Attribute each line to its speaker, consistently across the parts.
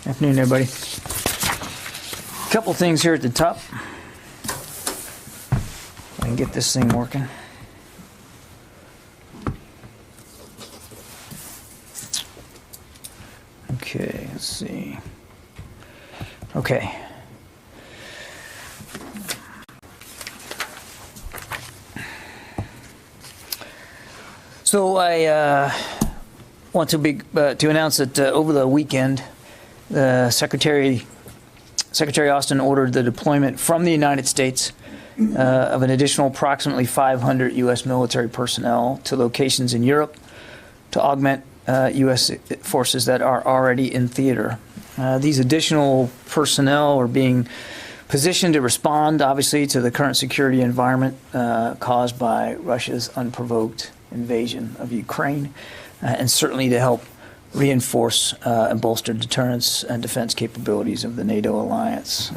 Speaker 1: Afternoon, everybody. Couple things here at the top. I can get this thing working. Okay, let's see. Okay. So I want to announce that over the weekend, the Secretary Austin ordered the deployment from the United States of an additional approximately 500 U.S. military personnel to locations in Europe to augment U.S. forces that are already in theater. These additional personnel are being positioned to respond, obviously, to the current security environment caused by Russia's unprovoked invasion of Ukraine, and certainly to help reinforce and bolster deterrence and defense capabilities of the NATO alliance.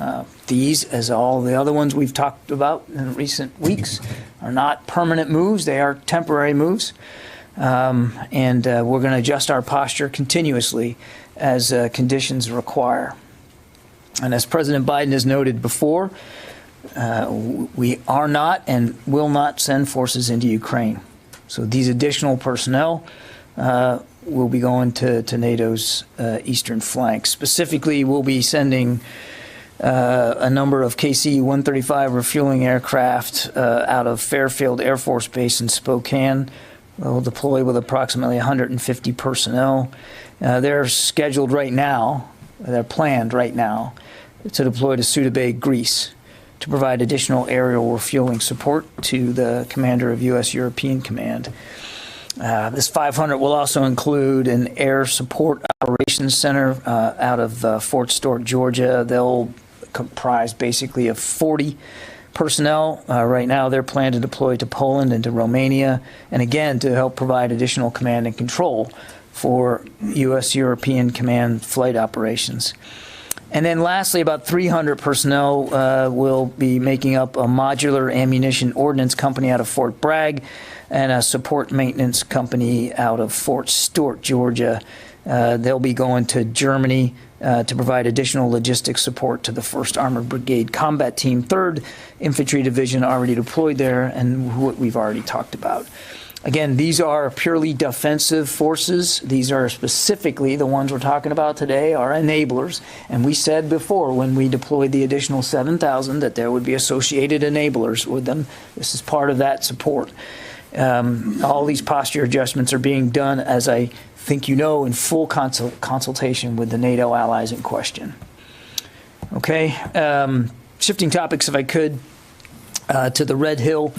Speaker 1: These, as all the other ones we've talked about in recent weeks, are not permanent moves. They are temporary moves. And we're going to adjust our posture continuously as conditions require. And as President Biden has noted before, we are not and will not send forces into Ukraine. So these additional personnel will be going to NATO's eastern flank. Specifically, we'll be sending a number of KC-135 refueling aircraft out of Fairfield Air Force Base in Spokane. We'll deploy with approximately 150 personnel. They're scheduled right now, they're planned right now, to deploy to Suda Bay, Greece, to provide additional aerial refueling support to the commander of U.S. European Command. This 500 will also include an Air Support Operations Center out of Fort Stewart, Georgia. They'll comprise basically of 40 personnel. Right now, they're planned to deploy to Poland and to Romania, and again, to help provide additional command and control for U.S. European Command flight operations. And then lastly, about 300 personnel will be making up a modular ammunition ordnance company out of Fort Bragg and a support maintenance company out of Fort Stewart, Georgia. They'll be going to Germany to provide additional logistics support to the 1st Armored Brigade Combat Team, 3rd Infantry Division already deployed there, and what we've already talked about. Again, these are purely defensive forces. These are specifically, the ones we're talking about today, are enablers. And we said before, when we deployed the additional 7,000, that there would be associated enablers with them. This is part of that support. All these posture adjustments are being done, as I think you know, in full consultation with the NATO allies in question. Okay, shifting topics, if I could, to the Red Hill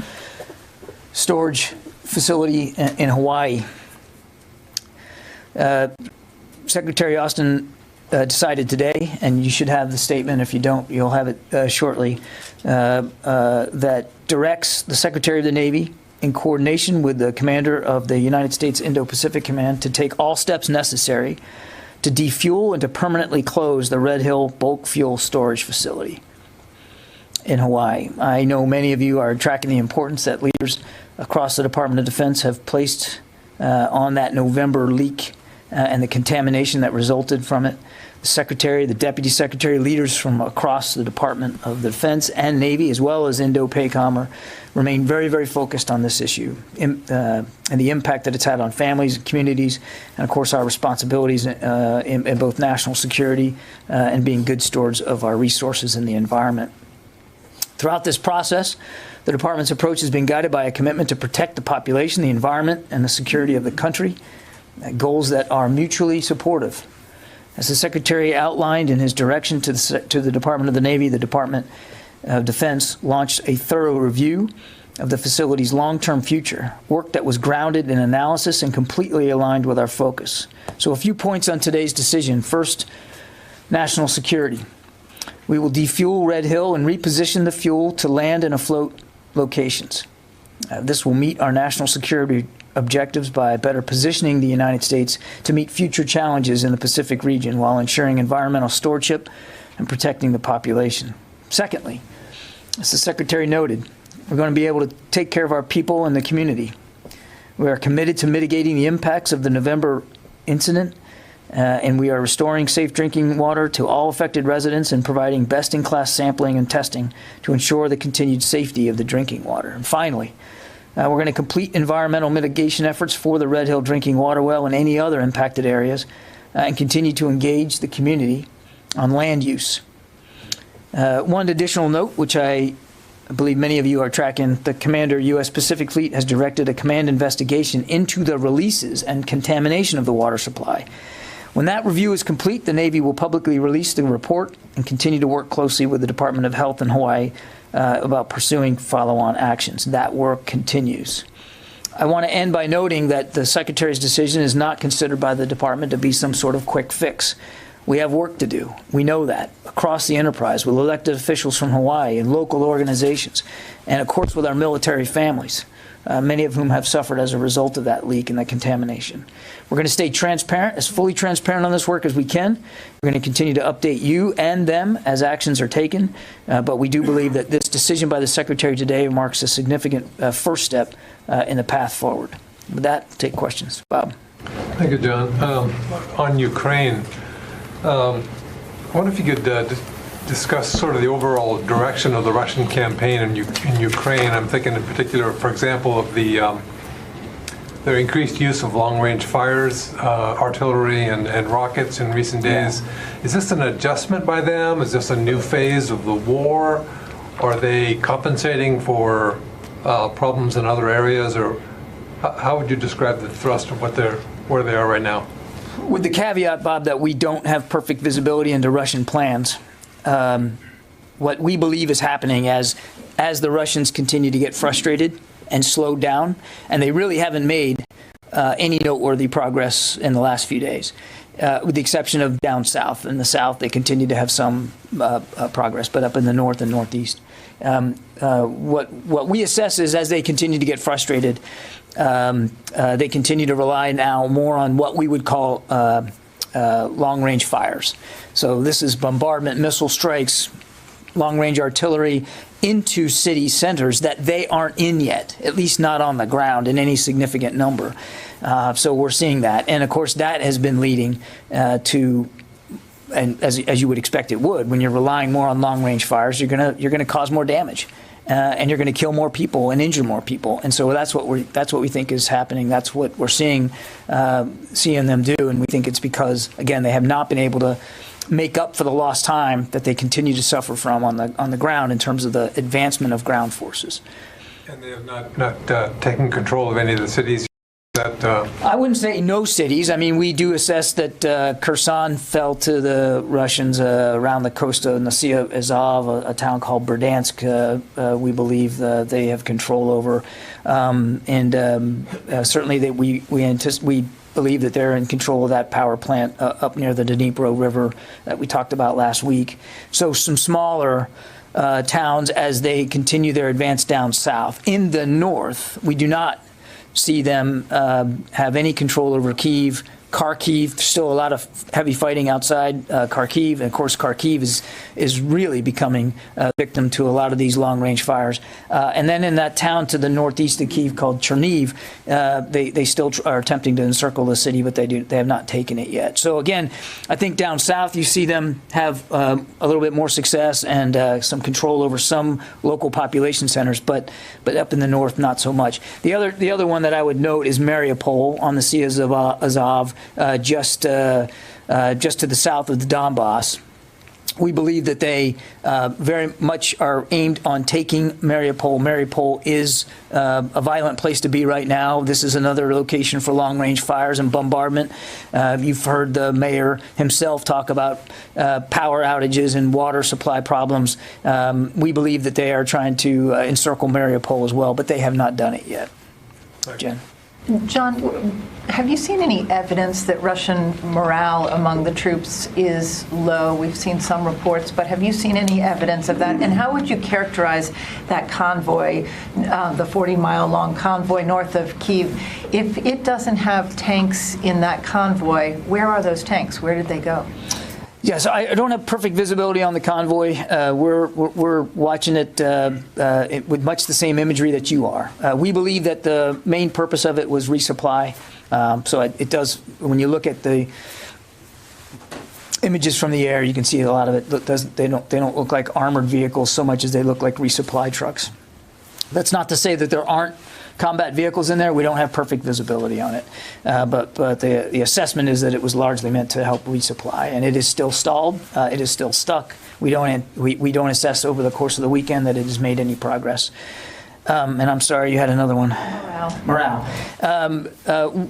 Speaker 1: storage facility in Hawaii. Secretary Austin decided today, and you should have the statement. If you don't, you'll have it shortly, that directs the Secretary of the Navy, in coordination with the commander of the United States Indo-Pacific Command, to take all steps necessary to defuel and to permanently close the Red Hill bulk fuel storage facility in Hawaii. I know many of you are tracking the importance that leaders across the Department of Defense have placed on that November leak and the contamination that resulted from it. The Secretary, the Deputy Secretary, leaders from across the Department of Defense and Navy, as well as Indo-PACOM, remain very, very focused on this issue and the impact that it's had on families and communities, and of course our responsibilities in both national security and being good stewards of our resources and the environment. Throughout this process, the Department's approach has been guided by a commitment to protect the population, the environment, and the security of the country, goals that are mutually supportive. As the Secretary outlined in his direction to the Department of the Navy, the Department of Defense launched a thorough review of the facility's long-term future, work that was grounded in analysis and completely aligned with our focus. So a few points on today's decision. First, national security. We will defuel Red Hill and reposition the fuel to land and afloat locations. This will meet our national security objectives by better positioning the United States to meet future challenges in the Pacific region while ensuring environmental stewardship and protecting the population. Secondly, as the Secretary noted, we're going to be able to take care of our people and the community. We are committed to mitigating the impacts of the November incident and we are restoring safe drinking water to all affected residents and providing best-in-class sampling and testing to ensure the continued safety of the drinking water. And finally, we're going to complete environmental mitigation efforts for the Red Hill drinking water well and any other impacted areas, and continue to engage the community on land use. One additional note, which I believe many of you are tracking, the Commander, U.S. Pacific Fleet, has directed a command investigation into the releases and contamination of the water supply. When that review is complete, the Navy will publicly release the report and continue to work closely with the Department of Health in Hawaii about pursuing follow-on actions. That work continues. I want to end by noting that the Secretary's decision is not considered by the Department to be some sort of quick fix. We have work to do. We know that across the enterprise with elected officials from Hawaii and local organizations, and of course with our military families, many of whom have suffered as a result of that leak and that contamination. We're going to stay transparent, as fully transparent on this work as we can. We're going to continue to update you and them as actions are taken, but we do believe that this decision by the Secretary today marks a significant first step in the path forward. With that, I'll take questions. Bob.
Speaker 2: Thank you, John. On Ukraine, I wonder if you could discuss sort of the overall direction of the Russian campaign in Ukraine. I'm thinking in particular, for example, of their increased use of long-range fires, artillery, and rockets in recent days. Is this an adjustment by them? Is this a new phase of the war? Are they compensating for problems in other areas, or how would you describe the thrust of where they are right now?
Speaker 1: With the caveat, Bob, that we don't have perfect visibility into Russian plans. What we believe is happening as the Russians continue to get frustrated and slowed down, and they really haven't made any noteworthy progress in the last few days, with the exception of down south. In the south, they continue to have some progress, but up in the north and northeast. What we assess is as they continue to get frustrated, they continue to rely now more on what we would call long-range fires. So this is bombardment, missile strikes, long-range artillery into city centers that they aren't in yet, at least not on the ground in any significant number. So we're seeing that. And of course, that has been leading to, and as you would expect it would, when you're relying more on long-range fires, you're gonna cause more damage. And you're going to kill more people and injure more people, and so that's what we think is happening. That's what we're seeing them do, and we think it's because again they have not been able to make up for the lost time that they continue to suffer from on the ground in terms of the advancement of ground forces.
Speaker 2: And they have not taken control of any of the cities.
Speaker 1: I wouldn't say no cities. I mean, we do assess that Kherson fell to the Russians around the coast of the Sea of Azov, a town called Berdansk. We believe they have control over, certainly that we believe that they're in control of that power plant up near the Dnipro River that we talked about last week. So some smaller towns as they continue their advance down south. In the north, we do not see them have any control over Kyiv. Kharkiv, still a lot of heavy fighting outside Kharkiv, and of course Kharkiv is really becoming a victim to a lot of these long-range fires. And then in that town to the northeast of Kyiv called Cherniv, they still are attempting to encircle the city, but they have not taken it yet. So again, I think down south you see them have a little bit more success and some control over some local population centers, but up in the north not so much. The other one that I would note is Mariupol on the Sea of Azov. Just to the south of the Donbass. We believe that they very much are aimed on taking Mariupol. Mariupol is a violent place to be right now. This is another location for long-range fires and bombardment. You've heard the mayor himself talk about power outages and water supply problems. We believe that they are trying to encircle Mariupol as well, but they have not done it yet. Jen.
Speaker 3: John, have you seen any evidence that Russian morale among the troops is low? We've seen some reports, but have you seen any evidence of that? And how would you characterize that convoy, the 40-mile-long convoy north of Kyiv? If it doesn't have tanks in that convoy, where are those tanks? Where did they go?
Speaker 1: Yes, I don't have perfect visibility on the convoy. We're watching it with much the same imagery that you are. We believe that the main purpose of it was resupply. So it does, when you look at the images from the air, you can see a lot of it they don't look like armored vehicles so much as they look like resupply trucks. That's not to say that there aren't combat vehicles in there. We don't have perfect visibility on it, but the assessment is that it was largely meant to help resupply, and it is still stalled. It is still stuck. We don't assess over the course of the weekend that it has made any progress. And I'm sorry, you had another one. Morale.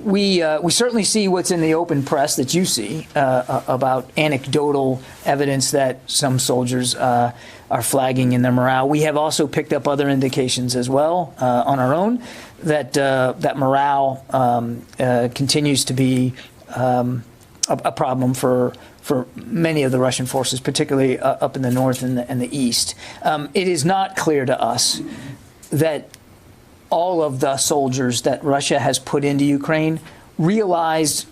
Speaker 1: We certainly see what's in the open press that you see about anecdotal evidence that some soldiers are flagging in their morale. We have also picked up other indications as well on our own that that morale continues to be a problem for many of the Russian forces, particularly up in the north and the east. It is not clear to us that all of the soldiers that Russia has put into Ukraine realized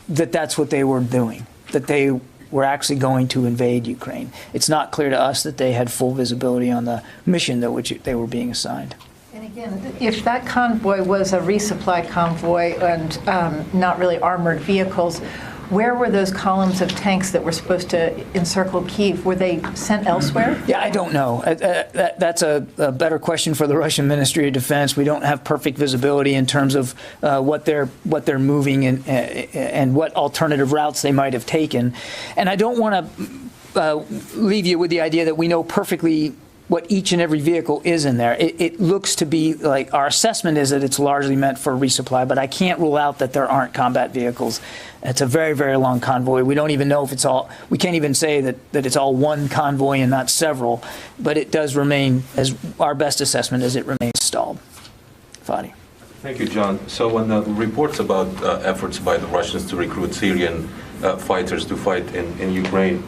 Speaker 1: that that's what they were doing, that they were actually going to invade Ukraine. It's not clear to us that they had full visibility on the mission that which they were being assigned.
Speaker 3: And again, if that convoy was a resupply convoy and not really armored vehicles, where were those columns of tanks that were supposed to encircle Kyiv? Were they sent elsewhere?
Speaker 1: Yeah, I don't know. That's a better question for the Russian Ministry of Defense. We don't have perfect visibility in terms of what they're moving and what alternative routes they might have taken. And I don't want to leave you with the idea that we know perfectly what each and every vehicle is in there. It looks to be like our assessment is that it's largely meant for resupply, but I can't rule out that there aren't combat vehicles. It's a very, very long convoy. We don't even know if it's all, we can't even say that it's all one convoy and not several, but it does remain, as our best assessment is, it remains stalled. Fadi.
Speaker 4: Thank you, John. So when the reports about efforts by the Russians to recruit Syrian fighters to fight in Ukraine,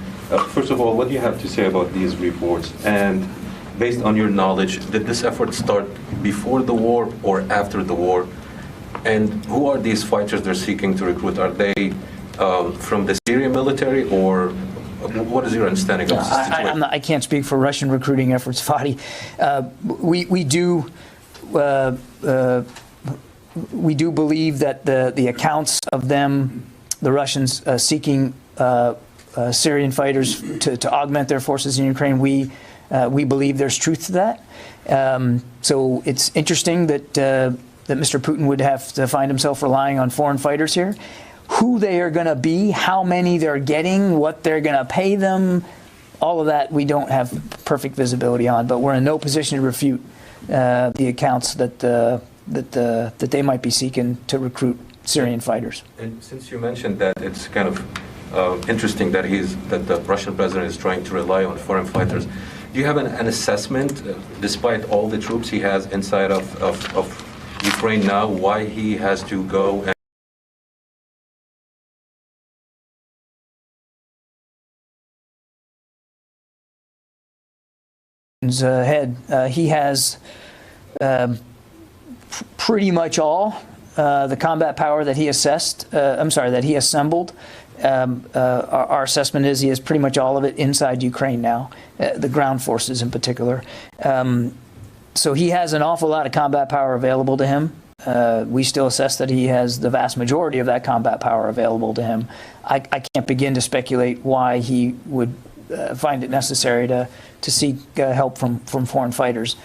Speaker 4: first of all, what do you have to say about these reports? And based on your knowledge, did this effort start before the war or after the war? And who are these fighters they're seeking to recruit? Are they from the Syrian military, or what is your understanding of the situation?
Speaker 1: I can't speak for Russian recruiting efforts, Fadi. We do believe that the accounts of them, the Russians seeking Syrian fighters to augment their forces in Ukraine, we believe there's truth to that. So it's interesting that Mr. Putin would have to find himself relying on foreign fighters here. Who they are going to be, how many they're getting, what they're going to pay them, all of that we don't have perfect visibility on. But we're in no position to refute the accounts that they might be seeking to recruit Syrian fighters.
Speaker 4: And since you mentioned that, it's kind of interesting that the Russian president is trying to rely on foreign fighters. Do you have an assessment, despite all the troops he has inside of Ukraine now, why he has to go and
Speaker 1: head? He has pretty much all the combat power that he that he assembled. Our assessment is he has pretty much all of it inside Ukraine now, the ground forces in particular. So he has an awful lot of combat power available to him. We still assess that he has the vast majority of that combat power available to him. I can't begin to speculate why he would find it necessary to seek help from foreign fighters.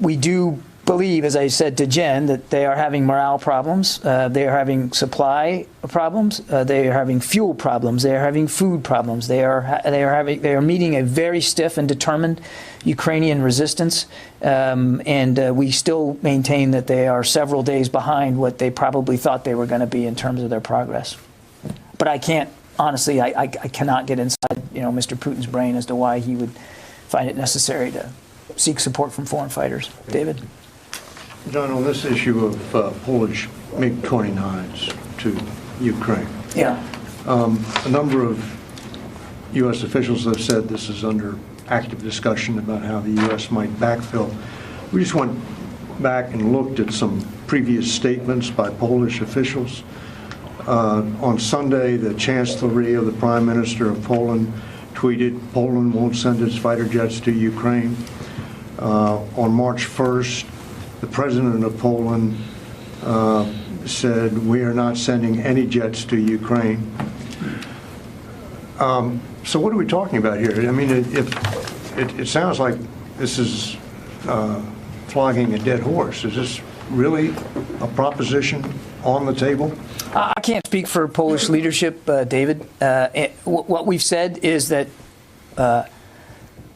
Speaker 1: We do believe, as I said to Jen, that they are having morale problems. They are having supply problems. They are having fuel problems. They are having food problems. They are meeting a very stiff and determined Ukrainian resistance, and we still maintain that they are several days behind what they probably thought they were going to be in terms of their progress. But I can't honestly. I cannot get inside Mr. Putin's brain as to why he would find it necessary to seek support from foreign fighters. David.
Speaker 5: John, on this issue of Polish MiG-29s to Ukraine, a number of U.S. officials have said this is under active discussion about how the U.S. might backfill. We just went back and looked at some previous statements by Polish officials. On Sunday, the Chancellery of the Prime Minister of Poland tweeted, Poland won't send its fighter jets to Ukraine. On March 1st, the President of Poland said, we are not sending any jets to Ukraine. So what are we talking about here? I mean, it sounds like this is flogging a dead horse. Is this really a proposition on the table?
Speaker 1: I can't speak for Polish leadership, David. What we've said is that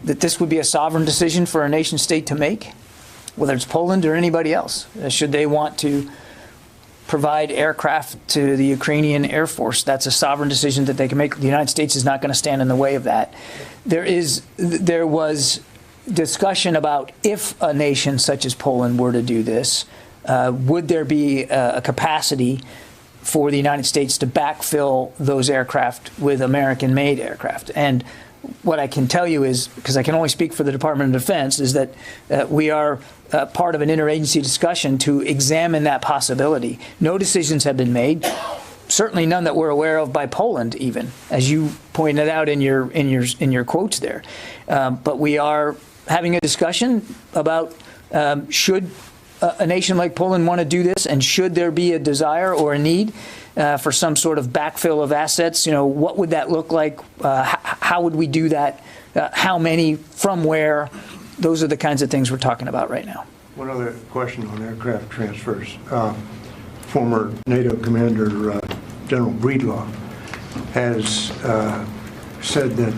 Speaker 1: this would be a sovereign decision for a nation state to make, whether it's Poland or anybody else. Should they want to provide aircraft to the Ukrainian Air Force, that's a sovereign decision that they can make. The United States is not going to stand in the way of that. There was discussion about if a nation such as Poland were to do this, would there be a capacity for the United States to backfill those aircraft with American-made aircraft? And what I can tell you is, because I can only speak for the Department of Defense, is that we are part of an interagency discussion to examine that possibility. No decisions have been made, certainly none that we're aware of by Poland, even, as you pointed out in your quotes there. But we are having a discussion about should a nation like Poland want to do this, and should there be a desire or a need for some sort of backfill of assets? You know, what would that look like? How would we do that? How many? From where? Those are the kinds of things we're talking about right now.
Speaker 5: One other question on aircraft transfers. Former NATO commander General Breedlove has said that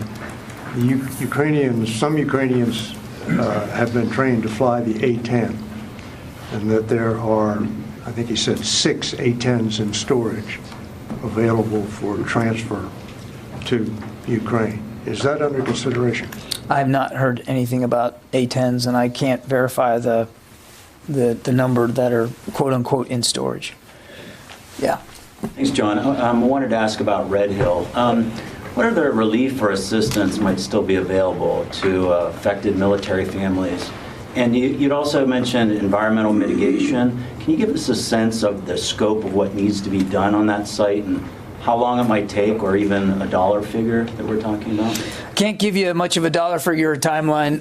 Speaker 5: some Ukrainians have been trained to fly the A-10, and that there are, I think he said, 6 A-10s in storage available for transfer to Ukraine. Is that under consideration?
Speaker 1: I have not heard anything about A-10s, and I can't verify the number that are quote unquote in storage. Yeah.
Speaker 6: Thanks, John. I wanted to ask about Red Hill. What other relief or assistance might still be available to affected military families? And you'd also mentioned environmental mitigation. Can you give us a sense of the scope of what needs to be done on that site and how long it might take, or even a dollar figure that we're talking about?
Speaker 1: Can't give you much of a dollar figure or timeline.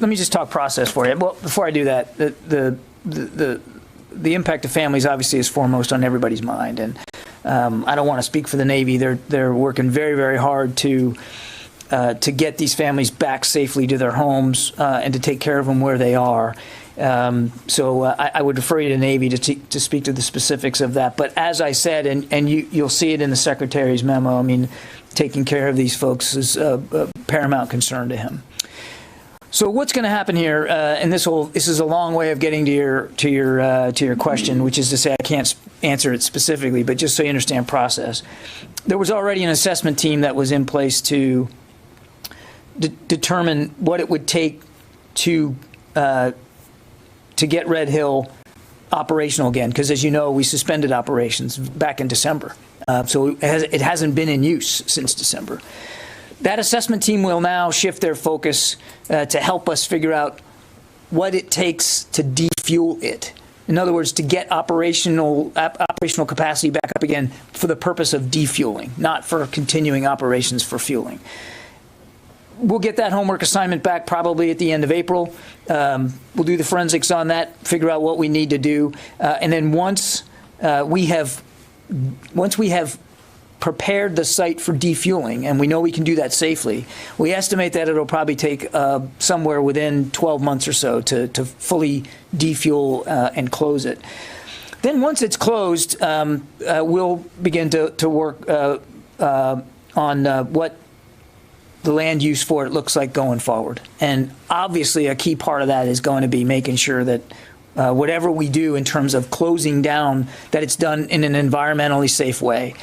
Speaker 1: Let me just talk process for you. Well, before I do that, the impact of families obviously is foremost on everybody's mind, and I don't want to speak for the Navy. They're working very, very hard to get these families back safely to their homes and to take care of them where they are. So I would refer you to Navy to speak to the specifics of that. But as I said, and you'll see it in the Secretary's memo, I mean, taking care of these folks is a paramount concern to him. So what's going to happen here? And this is a long way of getting to your question, which is to say I can't answer it specifically, but just so you understand process. There was already an assessment team that was in place to determine what it would take to get Red Hill operational again, because as you know, we suspended operations back in December. So it hasn't been in use since December. That assessment team will now shift their focus to help us figure out what it takes to defuel it. In other words, to get operational capacity back up again for the purpose of defueling, not for continuing operations for fueling. We'll get that homework assignment back probably at the end of April. We'll do the forensics on that, figure out what we need to do, and then once we have prepared the site for defueling, and we know we can do that safely, we estimate that it'll probably take somewhere within 12 months or so to fully defuel and close it. Then once it's closed, we'll begin to work on what the land use for it looks like going forward. And obviously a key part of that is going to be making sure that whatever we do in terms of closing down, that it's done in an environmentally safe way.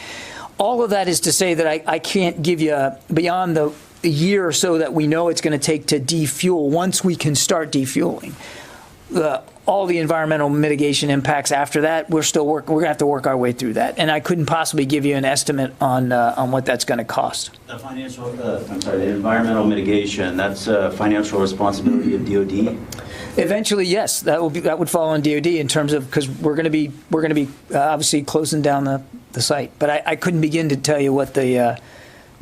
Speaker 1: All of that is to say that I can't give you beyond the year or so that we know it's going to take to defuel. Once we can start defueling, all the environmental mitigation impacts after that, we're going to have to work our way through that. And I couldn't possibly give you an estimate on what that's going to cost.
Speaker 6: The environmental mitigation, that's a financial responsibility of DOD?
Speaker 1: Eventually, yes, that would fall on DOD in terms of, because we're going to be obviously closing down the site. But I couldn't begin to tell you what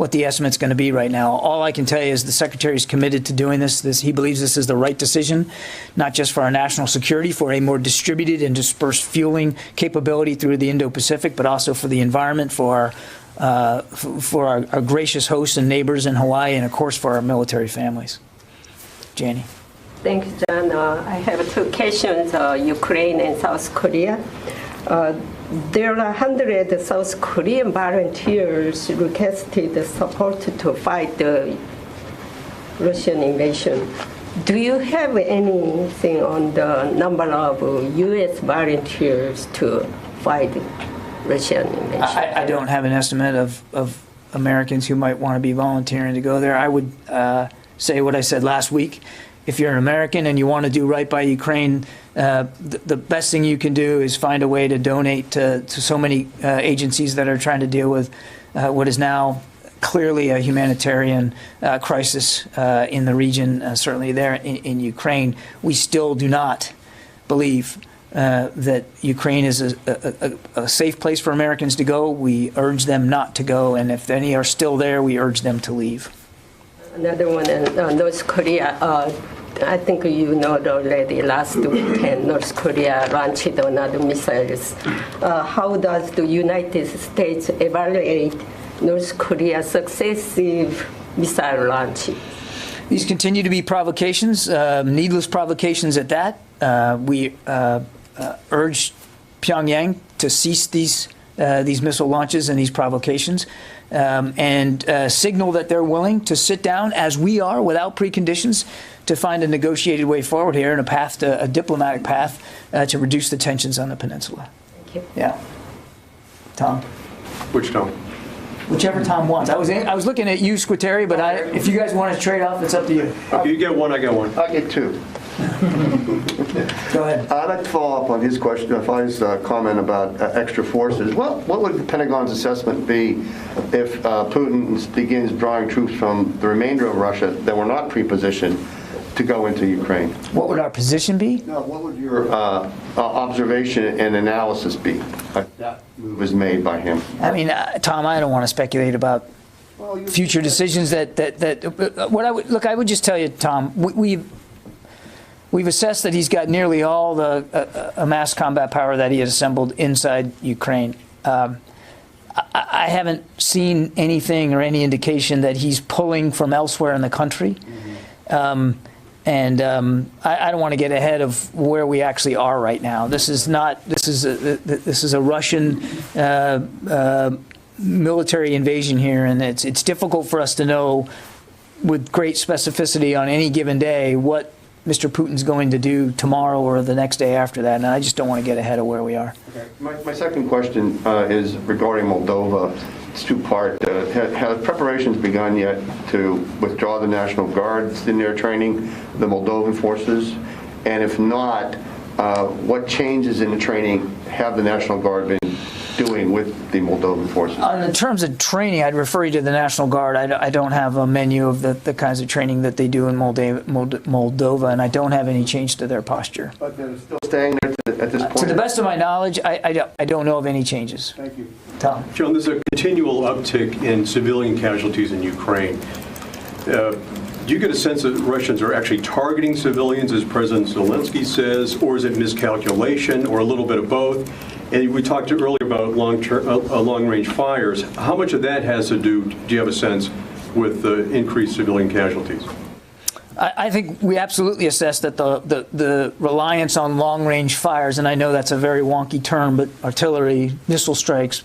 Speaker 1: what the estimate's going to be right now. All I can tell you is the Secretary is committed to doing this. He believes this is the right decision, not just for our national security, for a more distributed and dispersed fueling capability through the Indo-Pacific, but also for the environment, for our gracious hosts and neighbors in Hawaii, and of course for our military families. Janie.
Speaker 7: Thank you, John. I have two questions, Ukraine and South Korea. There are 100 South Korean volunteers requested support to fight the Russian invasion. Do you have anything on the number of U.S. volunteers to fight Russian invasion?
Speaker 1: I don't have an estimate of Americans who might want to be volunteering to go there. I would say what I said last week. If you're an American and you want to do right by Ukraine, the best thing you can do is find a way to donate to so many agencies that are trying to deal with what is now clearly a humanitarian crisis in the region, certainly there in Ukraine. We still do not believe that Ukraine is a safe place for Americans to go. We urge them not to go, and if any are still there, we urge them to leave.
Speaker 7: Another one, North Korea. I think you know already, last weekend, North Korea launched another missiles. How does the United States evaluate North Korea's successive missile launch?
Speaker 1: These continue to be provocations, needless provocations at that. We urge Pyongyang to cease these missile launches and these provocations, and signal that they're willing to sit down, as we are, without preconditions, to find a negotiated way forward here and a diplomatic path to reduce the tensions on the peninsula.
Speaker 7: Thank you.
Speaker 1: Yeah. Tom?
Speaker 8: Which Tom?
Speaker 1: Whichever Tom wants. I was looking at you, Squitieri, but if you guys want to trade off, it's up to you.
Speaker 8: Okay, you get one, I get one.
Speaker 9: I get two.
Speaker 1: Go ahead.
Speaker 9: I'd like to follow up on his question, his comment about extra forces. What would the Pentagon's assessment be if Putin begins drawing troops from the remainder of Russia that were not pre-positioned to go into Ukraine?
Speaker 1: What would our position be?
Speaker 9: No, what would your observation and analysis be if that move is made by him?
Speaker 1: I mean, Tom, I don't want to speculate about future decisions I would just tell you, Tom, we've assessed that he's got nearly all the mass combat power that he has assembled inside Ukraine. I haven't seen anything or any indication that he's pulling from elsewhere in the country. I don't want to get ahead of where we actually are right now. This is a Russian military invasion here, and it's difficult for us to know with great specificity on any given day what Mr. Putin's going to do tomorrow or the next day after that, and I just don't want to get ahead of where we are.
Speaker 9: Okay. My second question is regarding Moldova. It's two-part. Have preparations begun yet to withdraw the National Guards in their training, the Moldovan forces? And if not, what changes in the training have the National Guard been doing with the Moldovan forces?
Speaker 1: In terms of training, I'd refer you to the National Guard. I don't have a menu of the kinds of training that they do in Moldova, and I don't have any change to their posture.
Speaker 9: But they're still staying there at this point?
Speaker 1: To the best of my knowledge, I don't know of any changes.
Speaker 9: Thank you.
Speaker 1: Tom?
Speaker 8: John, there's a continual uptick in civilian casualties in Ukraine. Do you get a sense that Russians are actually targeting civilians, as President Zelensky says, or is it miscalculation, or a little bit of both? And we talked earlier about long-range fires. How much of that has to do you have a sense, with the increased civilian casualties?
Speaker 1: I think we absolutely assess that the reliance on long-range fires, and I know that's a very wonky term, but artillery, missile strikes,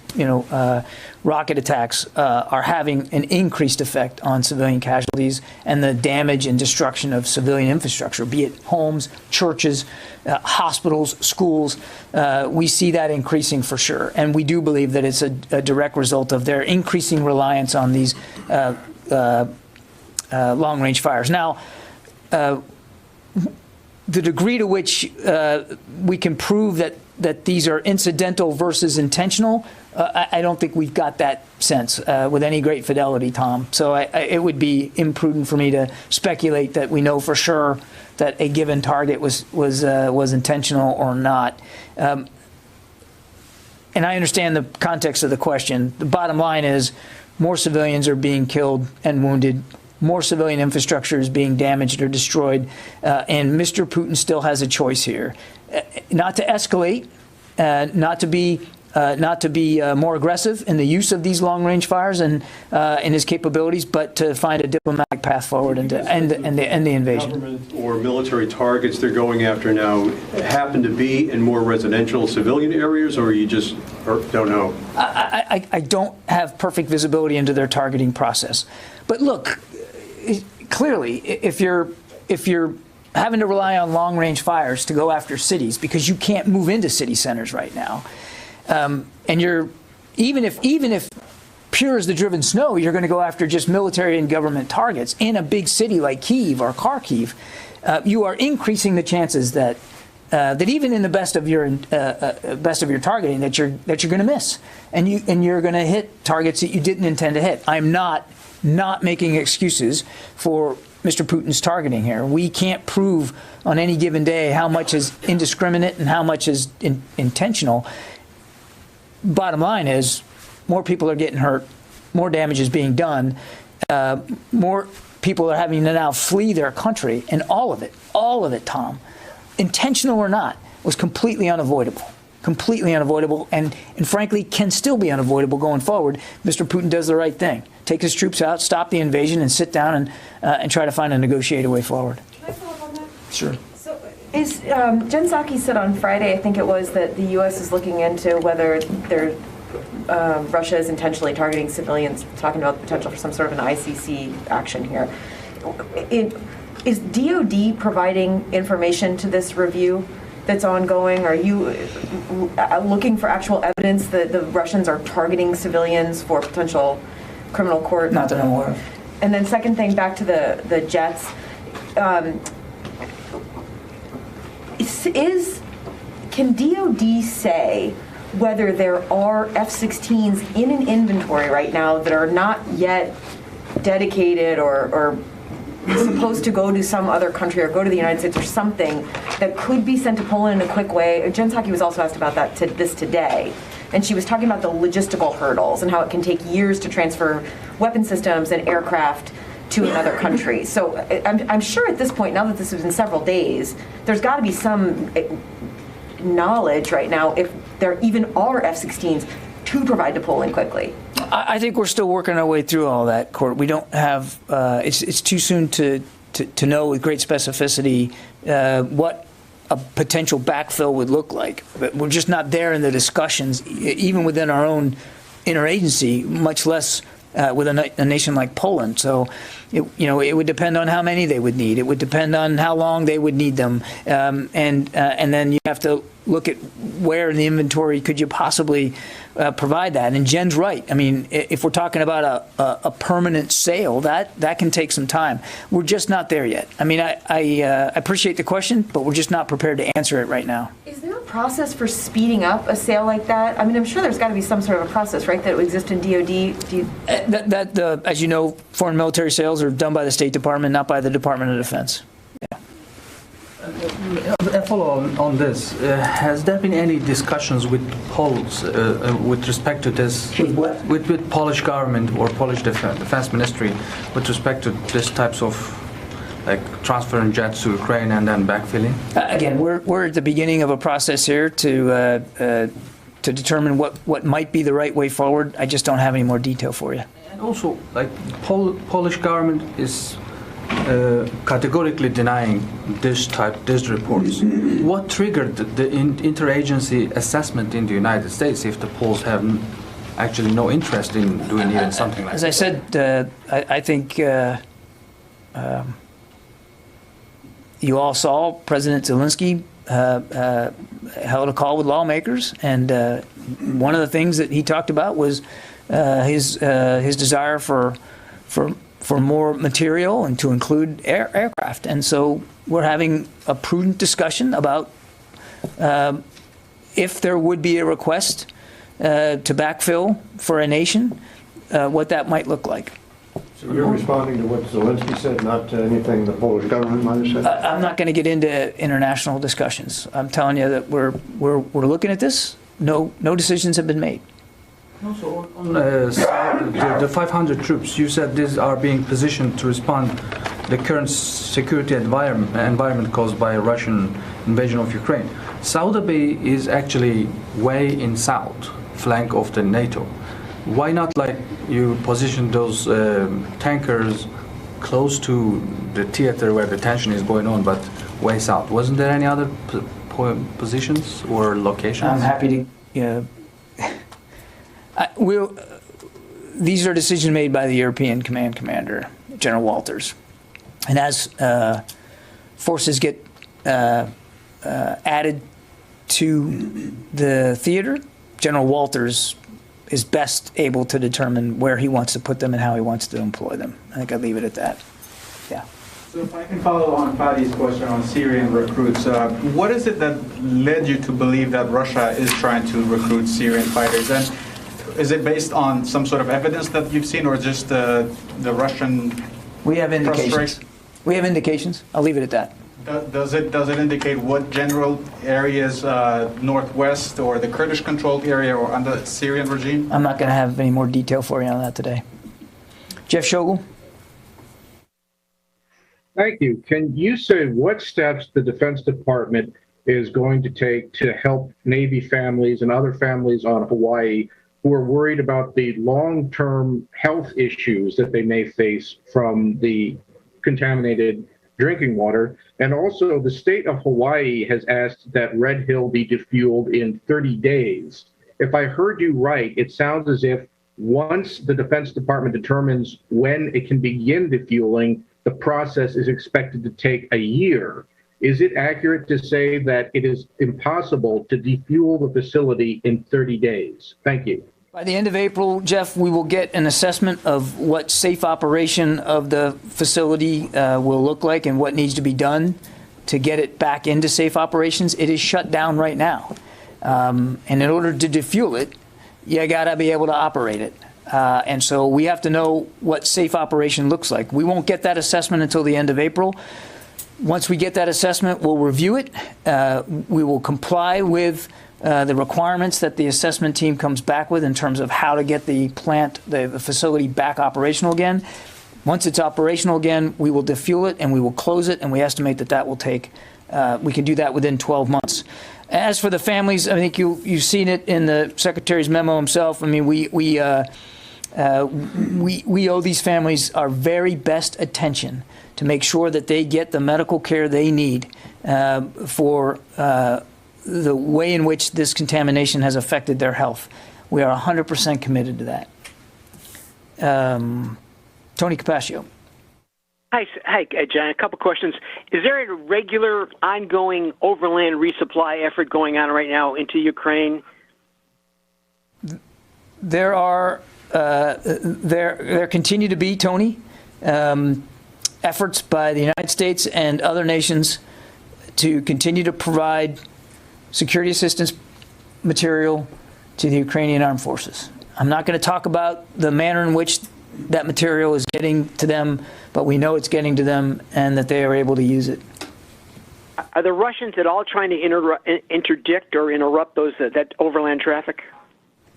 Speaker 1: rocket attacks are having an increased effect on civilian casualties and the damage and destruction of civilian infrastructure, be it homes, churches, hospitals, schools. We see that increasing for sure, and we do believe that it's a direct result of their increasing reliance on these long-range fires. Now, the degree to which we can prove that these are incidental versus intentional, I don't think we've got that sense with any great fidelity, Tom. So it would be imprudent for me to speculate that we know for sure that a given target was intentional or not. And I understand the context of the question. The bottom line is more civilians are being killed and wounded, more civilian infrastructure is being damaged or destroyed, and Mr. Putin still has a choice here. Not to escalate, not to be more aggressive in the use of these long-range fires and in his capabilities, but to find a diplomatic path forward and to end the invasion.
Speaker 8: Government or military targets they're going after now happen to be in more residential civilian areas, or you just don't know?
Speaker 1: I don't have perfect visibility into their targeting process. But look, clearly, if you're having to rely on long-range fires to go after cities because you can't move into city centers right now, and you're even if pure as the driven snow, you're going to go after just military and government targets in a big city like Kyiv or Kharkiv, you are increasing the chances that even in the best of your targeting that you're going to miss, and you're going to hit targets that you didn't intend to hit. I'm not making excuses for Mr. Putin's targeting here. We can't prove on any given day how much is indiscriminate and how much is intentional. Bottom line is, more people are getting hurt, more damage is being done, more people are having to now flee their country, and all of it, Tom, intentional or not, was completely unavoidable. Completely unavoidable, and frankly can still be unavoidable going forward. Mr. Putin does the right thing. Take his troops out, stop the invasion, and sit down and try to find a negotiated way forward.
Speaker 10: Can I follow up on that?
Speaker 1: Sure.
Speaker 10: So, Jen Psaki said on Friday, I think it was, that the U.S. is looking into whether Russia is intentionally targeting civilians, talking about the potential for some sort of an ICC action here. Is DOD providing information to this review that's ongoing? Are you looking for actual evidence that the Russians are targeting civilians for potential criminal court?
Speaker 1: Not that I'm aware of.
Speaker 10: And then second thing, back to the jets. Can DOD say whether there are F-16s in an inventory right now that are not yet dedicated or supposed to go to some other country or go to the United States or something that could be sent to Poland in a quick way? Jen Psaki was also asked about that today, and she was talking about the logistical hurdles and how it can take years to transfer weapon systems and aircraft to another country. So I'm sure at this point, now that this has been several days, there's got to be some knowledge right now if there even are F-16s to provide to Poland quickly.
Speaker 1: I think we're still working our way through all that, Court. We don't have. It's too soon to know with great specificity what a potential backfill would look like. But we're just not there in the discussions, even within our own interagency, much less with a nation like Poland. So, it would depend on how many they would need. It would depend on how long they would need them, and then you have to look at where in the inventory could you possibly provide that. And Jen's right. I mean, if we're talking about a permanent sale, that can take some time. We're just not there yet. I mean, I appreciate the question, but we're just not prepared to answer it right now.
Speaker 10: Is there a process for speeding up a sale like that? I mean, I'm sure there's got to be some sort of a process, right, that would exist in DOD?
Speaker 1: As you know, foreign military sales are done by the State Department, not by the Department of Defense.
Speaker 11: A follow on this. Has there been any discussions with Poles with respect to this?
Speaker 1: With what?
Speaker 11: With Polish government or Polish defense ministry with respect to this types of transferring jets to Ukraine and then backfilling?
Speaker 1: Again, we're at the beginning of a process here to determine what might be the right way forward. I just don't have any more detail for you.
Speaker 11: And also, Polish government is categorically denying these reports. What triggered the interagency assessment in the United States if the Poles have actually no interest in doing even something like that?
Speaker 1: As I said, I think you all saw President Zelensky held a call with lawmakers, and one of the things that he talked about was his desire for more material and to include aircraft. And so we're having a prudent discussion about if there would be a request to backfill for a nation, what that might look like.
Speaker 5: So you're responding to what Zelensky said, not to anything the Polish government might have said?
Speaker 1: I'm not going to get into international discussions. I'm telling you that we're looking at this. No decisions have been made.
Speaker 11: Also, on the 500 troops, you said these are being positioned to respond the current security environment caused by a Russian invasion of Ukraine. Saudi is actually way in south flank of the NATO. Why not like you position those tankers close to the theater where the tension is going on, but way south? Wasn't there any other positions or locations?
Speaker 1: I'm happy to. These are decisions made by the European Command Commander, General Walters. And as forces get added to the theater, General Walters is best able to determine where he wants to put them and how he wants to employ them. I think I'd leave it at that. Yeah.
Speaker 12: So if I can follow on Fadi's question on Syrian recruits, what is it that led you to believe that Russia is trying to recruit Syrian fighters? And is it based on some sort of evidence that you've seen, or just the Russian?
Speaker 1: We have indications.
Speaker 12: frustration?
Speaker 1: We have indications. I'll leave it at that.
Speaker 12: Does it indicate what general areas, northwest or the Kurdish-controlled area, or under the Syrian regime?
Speaker 1: I'm not going to have any more detail for you on that today. Jeff Shogel?
Speaker 13: Thank you. Can you say what steps the Defense Department is going to take to help Navy families and other families on Hawaii who are worried about the long-term health issues that they may face from the contaminated drinking water? And also, the state of Hawaii has asked that Red Hill be defueled in 30 days. If I heard you right, it sounds as if once the Defense Department determines when it can begin defueling, the process is expected to take a year. Is it accurate to say that it is impossible to defuel the facility in 30 days? Thank you.
Speaker 1: By the end of April, Jeff, we will get an assessment of what safe operation of the facility will look like and what needs to be done to get it back into safe operations. It is shut down right now. And in order to defuel it, you got to be able to operate it. And so we have to know what safe operation looks like. We won't get that assessment until the end of April. Once we get that assessment, we'll review it. We will comply with the requirements that the assessment team comes back with in terms of how to get the plant, the facility back operational again. Once it's operational again, we will defuel it and we will close it, and we estimate that that will take, we can do that within 12 months. As for the families, I think you've seen it in the Secretary's memo himself. I mean, we owe these families our very best attention to make sure that they get the medical care they need for the way in which this contamination has affected their health. We are 100% committed to that. Tony Capaccio.
Speaker 14: Hi, John. A couple questions. Is there a regular, ongoing overland resupply effort going on right now into Ukraine?
Speaker 1: There are, there continue to be, Tony, efforts by the United States and other nations to continue to provide security assistance material to the Ukrainian armed forces. I'm not going to talk about the manner in which that material is getting to them, but we know it's getting to them and that they are able to use it.
Speaker 14: Are the Russians at all trying to interdict or interrupt that overland traffic?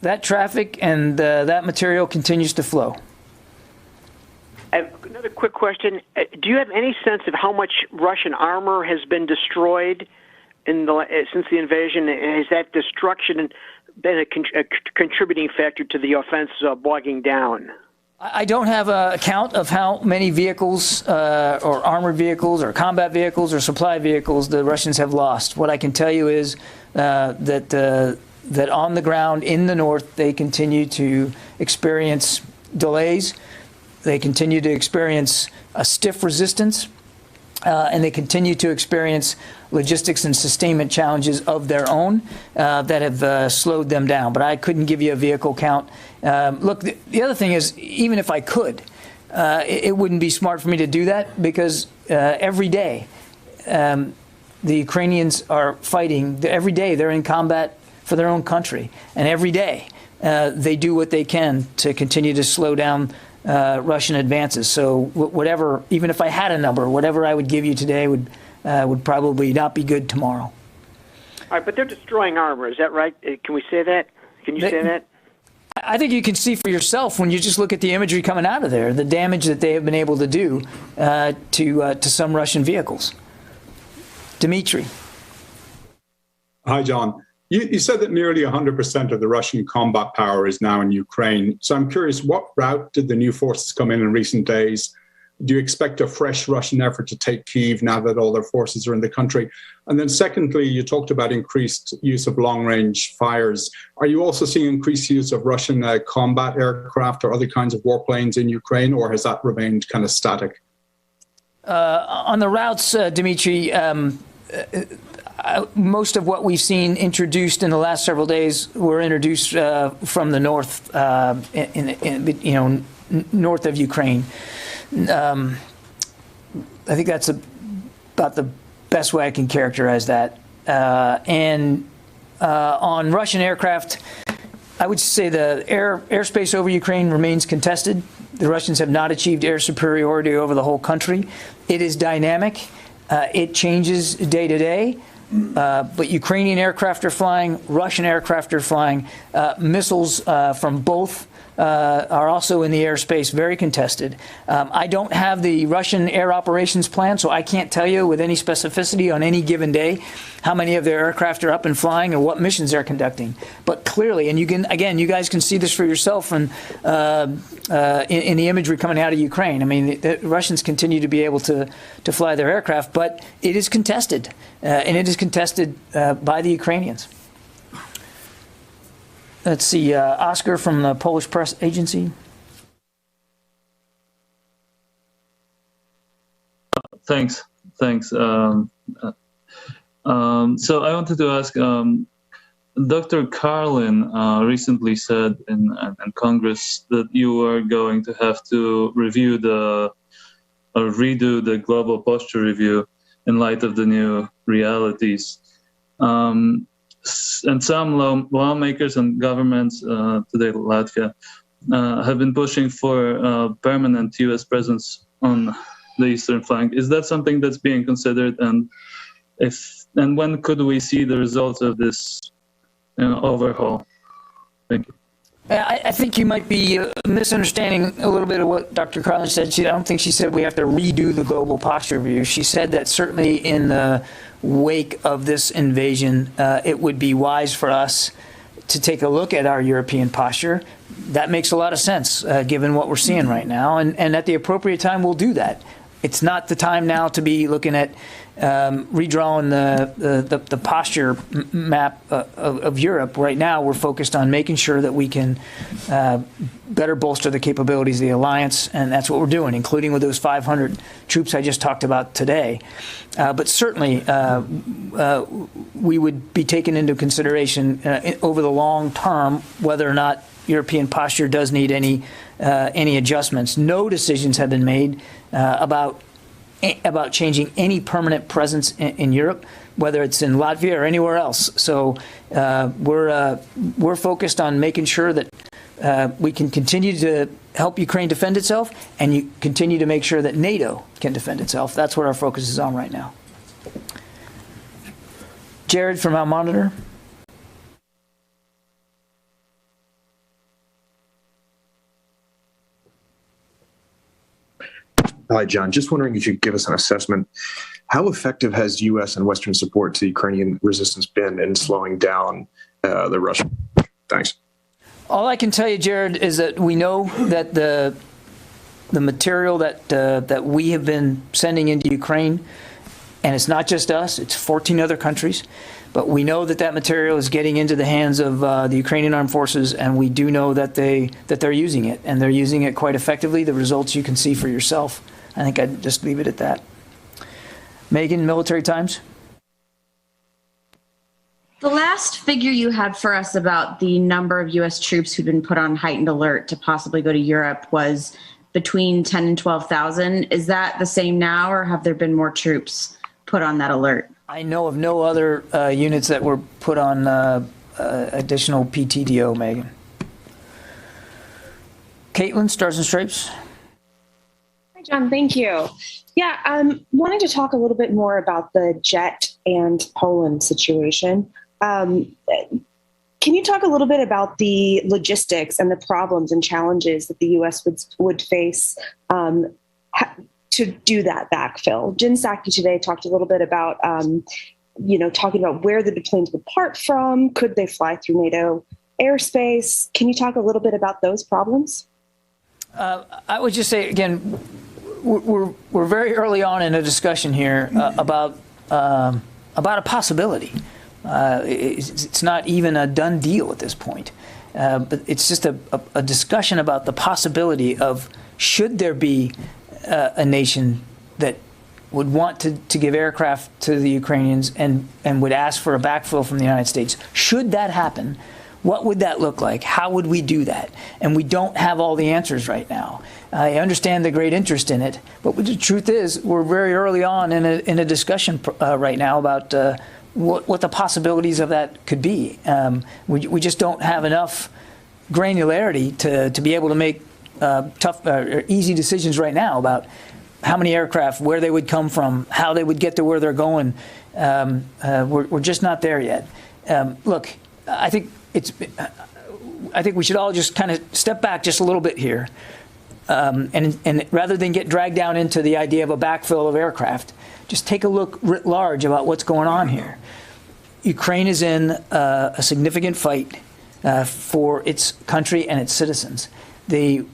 Speaker 1: That traffic and that material continues to flow.
Speaker 14: Another quick question. Do you have any sense of how much Russian armor has been destroyed since the invasion? Has that destruction been a contributing factor to the offense bogging down?
Speaker 1: I don't have a count of how many vehicles or armored vehicles or combat vehicles or supply vehicles the Russians have lost. What I can tell you is that on the ground in the north, they continue to experience delays. They continue to experience a stiff resistance. And they continue to experience logistics and sustainment challenges of their own that have slowed them down. But I couldn't give you a vehicle count. Look, the other thing is, even if I could, it wouldn't be smart for me to do that because every day the Ukrainians are fighting. Every day they're in combat for their own country. And every day they do what they can to continue to slow down Russian advances. So whatever, even if I had a number, whatever I would give you today would probably not be good tomorrow.
Speaker 14: All right, but they're destroying armor. Is that right? Can we say that? Can you say that?
Speaker 1: I think you can see for yourself when you just look at the imagery coming out of there, the damage that they have been able to do to some Russian vehicles. Dmitry.
Speaker 15: Hi, John. You said that nearly 100% of the Russian combat power is now in Ukraine. So I'm curious, what route did the new forces come in recent days? Do you expect a fresh Russian effort to take Kyiv now that all their forces are in the country? And then secondly, you talked about increased use of long-range fires. Are you also seeing increased use of Russian combat aircraft or other kinds of warplanes in Ukraine, or has that remained kind of static?
Speaker 1: On the routes, Dmitry, most of what we've seen introduced in the last several days were introduced from the north, north of Ukraine. I think that's about the best way I can characterize that. On Russian aircraft, I would say the airspace over Ukraine remains contested. The Russians have not achieved air superiority over the whole country. It is dynamic. It changes day to day. But Ukrainian aircraft are flying, Russian aircraft are flying. Missiles from both are also in the airspace, very contested. I don't have the Russian air operations plan, so I can't tell you with any specificity on any given day how many of their aircraft are up and flying or what missions they're conducting. But clearly, and you guys can see this for yourself in the imagery coming out of Ukraine. I mean, the Russians continue to be able to fly their aircraft, but it is contested, and it is contested by the Ukrainians. Let's see, Oscar from the Polish press agency.
Speaker 16: Thanks. So I wanted to ask, Dr. Carlin recently said in Congress that you are going to have to redo the global posture review in light of the new realities. And some lawmakers and governments, today Latvia, have been pushing for a permanent U.S. presence on the eastern flank. Is that something that's being considered? And when could we see the results of this overhaul? Thank you.
Speaker 1: I think you might be misunderstanding a little bit of what Dr. Carlin said. I don't think she said we have to redo the global posture review. She said that certainly in the wake of this invasion, it would be wise for us to take a look at our European posture. That makes a lot of sense, given what we're seeing right now. And at the appropriate time, we'll do that. It's not the time now to be looking at redrawing the posture map of Europe. Right now, we're focused on making sure that we can better bolster the capabilities of the alliance, and that's what we're doing, including with those 500 troops I just talked about today. But certainly, we would be taking into consideration over the long term whether or not European posture does need any adjustments. No decisions have been made about changing any permanent presence in Europe, whether it's in Latvia or anywhere else. So we're focused on making sure that we can continue to help Ukraine defend itself, and you continue to make sure that NATO can defend itself. That's what our focus is on right now. Jared from Our Monitor.
Speaker 17: Hi, John. Just wondering if you could give us an assessment. How effective has U.S. and Western support to Ukrainian resistance been in slowing down the Russian? Thanks.
Speaker 1: All I can tell you, Jared, is that we know that the material that we have been sending into Ukraine, and it's not just us, it's 14 other countries, but we know that material is getting into the hands of the Ukrainian armed forces, and we do know that they're using it, and they're using it quite effectively. The results you can see for yourself. I think I'd just leave it at that. Megan, Military Times.
Speaker 18: The last figure you had for us about the number of U.S. troops who'd been put on heightened alert to possibly go to Europe was between 10 and 12,000. Is that the same now, or have there been more troops put on that alert?
Speaker 1: I know of no other units that were put on additional PTDO, Megan. Caitlin, Stars and Stripes.
Speaker 19: Hi, John. Thank you. Yeah, wanted to talk a little bit more about the Jet and Poland situation. Can you talk a little bit about the logistics and the problems and challenges that the U.S. would face to do that backfill? Jen Psaki today talked a little bit about, talking about where the planes would part from. Could they fly through NATO airspace? Can you talk a little bit about those problems?
Speaker 1: I would just say, again, we're very early on in a discussion here about a possibility. It's not even a done deal at this point. But it's just a discussion about the possibility of, should there be a nation that would want to give aircraft to the Ukrainians and would ask for a backfill from the United States. Should that happen, what would that look like? How would we do that? And we don't have all the answers right now. I understand the great interest in it, but the truth is we're very early on in a discussion right now about what the possibilities of that could be. We just don't have enough granularity to be able to make tough or easy decisions right now about how many aircraft, where they would come from, how they would get to where they're going. We're just not there yet. Look, I think we should all just kind of step back just a little bit here, and rather than get dragged down into the idea of a backfill of aircraft, just take a look writ large about what's going on here. Ukraine is in a significant fight for its country and its citizens. The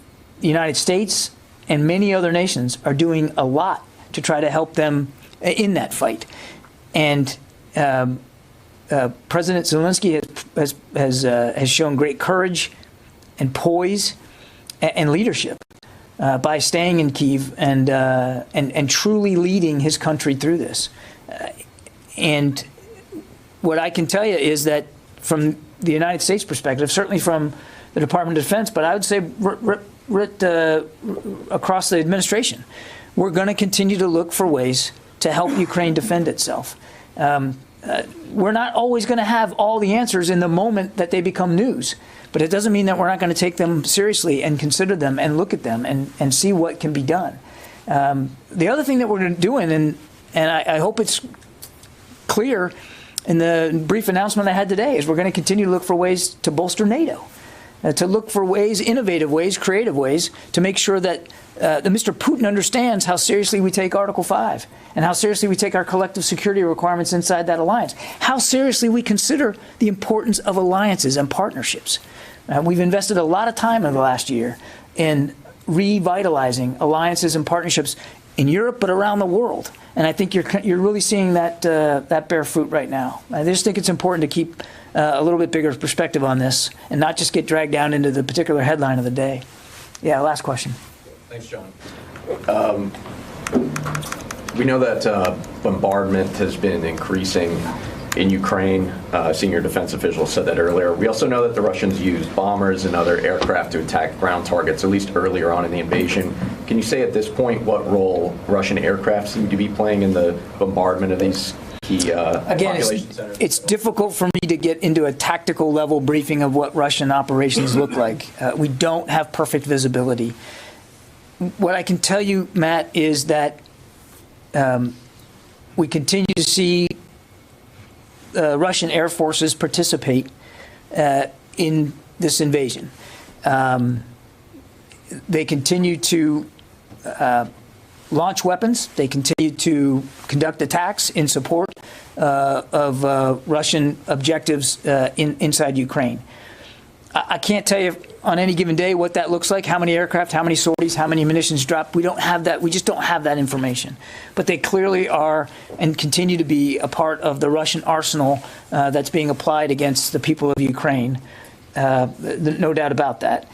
Speaker 1: United States and many other nations are doing a lot to try to help them in that fight. And President Zelensky has shown great courage and poise and leadership by staying in Kyiv and truly leading his country through this. And what I can tell you is that from the United States perspective, certainly from the Department of Defense, but I would say across the administration, we're going to continue to look for ways to help Ukraine defend itself. We're not always going to have all the answers in the moment that they become news, but it doesn't mean that we're not going to take them seriously and consider them and look at them and see what can be done. The other thing that we're doing, and I hope it's clear in the brief announcement I had today, is we're going to continue to look for ways to bolster NATO. To look for ways, innovative ways, creative ways, to make sure that Mr. Putin understands how seriously we take Article 5 and how seriously we take our collective security requirements inside that alliance, how seriously we consider the importance of alliances and partnerships. We've invested a lot of time in the last year in revitalizing alliances and partnerships in Europe, but around the world. And I think you're really seeing that bear fruit right now. I just think it's important to keep a little bit bigger perspective on this and not just get dragged down into the particular headline of the day. Yeah, last question.
Speaker 20: Thanks, John. We know that bombardment has been increasing in Ukraine. Senior defense officials said that earlier. We also know that the Russians used bombers and other aircraft to attack ground targets, at least earlier on in the invasion. Can you say at this point what role Russian aircraft seem to be playing in the bombardment of these key population centers?
Speaker 1: It's difficult for me to get into a tactical level briefing of what Russian operations look like. We don't have perfect visibility. What I can tell you, Matt, is that we continue to see Russian air forces participate in this invasion. They continue to launch weapons. They continue to conduct attacks in support of Russian objectives inside Ukraine. I can't tell you on any given day what that looks like, how many aircraft, how many sorties, how many munitions dropped. We don't have that. We just don't have that information. But they clearly are and continue to be a part of the Russian arsenal that's being applied against the people of Ukraine. No doubt about that.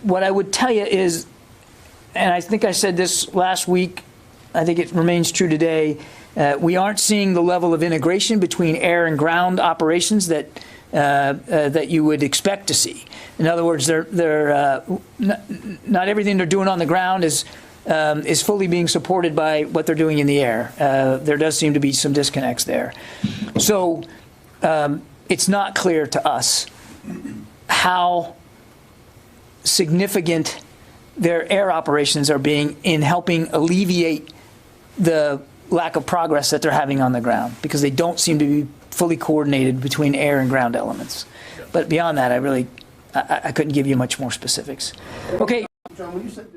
Speaker 1: What I would tell you is, and I think I said this last week, I think it remains true today, we aren't seeing the level of integration between air and ground operations that you would expect to see. In other words, not everything they're doing on the ground is fully being supported by what they're doing in the air. There does seem to be some disconnects there. So it's not clear to us how significant their air operations are being in helping alleviate the lack of progress that they're having on the ground, because they don't seem to be fully coordinated between air and ground elements. But beyond that, I couldn't give you much more specifics. Okay.
Speaker 5: John, when you said